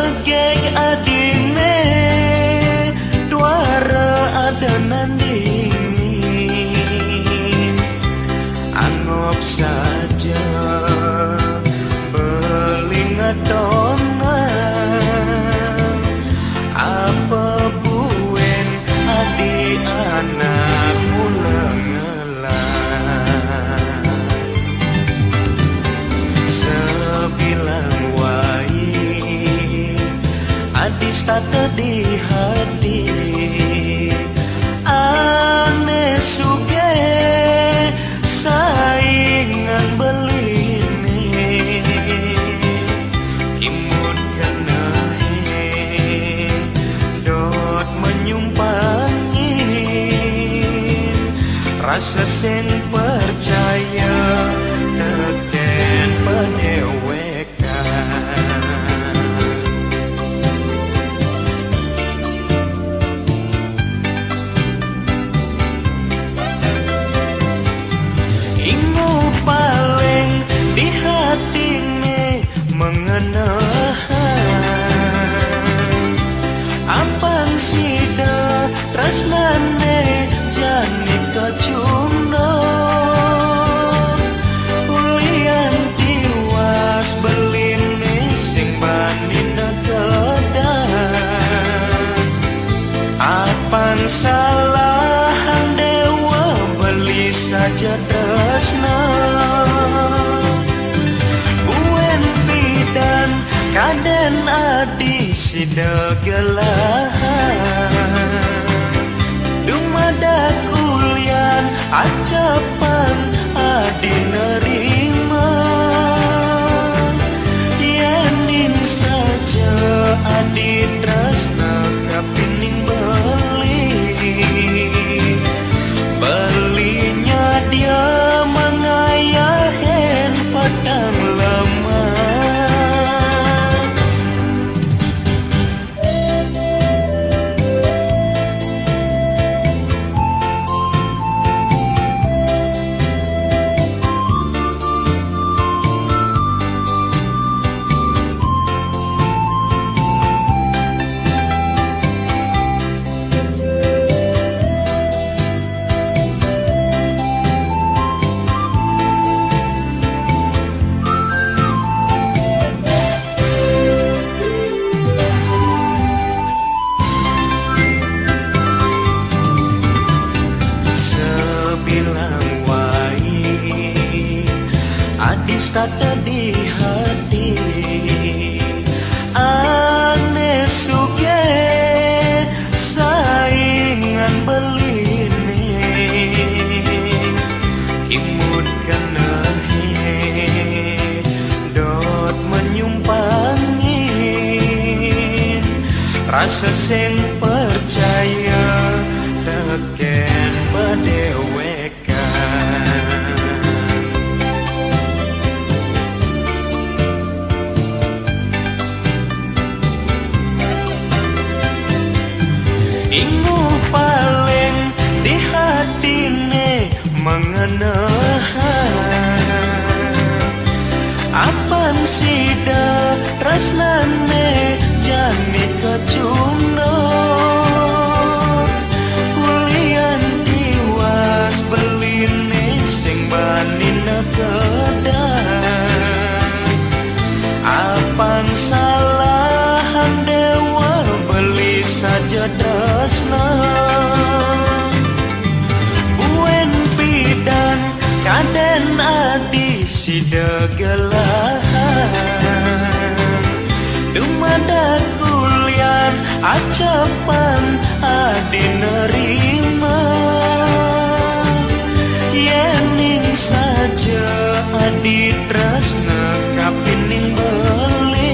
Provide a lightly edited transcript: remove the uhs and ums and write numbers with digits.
ngegeg adine duara ada nandingin anggap saja belingadongan apa buen adi anak mulengelan sebilang wai adis tata di hati ane suge saingan beline kimut kena dot menyumpangin rasa sen percaya teken pedewekan ingu paling di hatine mengenahan apang sida tresnane jani kacumno ulian tiwas beline sing banina kedan apang salah dewa beli saja tresna buen pidan kaden adi sida gelahan dumada kulian acapan adi nerima yening saja adi tresna kapining belinya dia mengayahin padang lemah adis kata di hati ane suge saingan beline kimut kena dot menyumpangin rasa sen percaya teken pedewekan ingu paling di hatine mengenahan apan sida tresnane jani kacumno ulian tiwas beline sing banina kedan apang salahan dewa beli saja tresna buen pidan kaden adi sida gelahan dumada kulian acapan adi nerima yening saja adi tresna kapining beli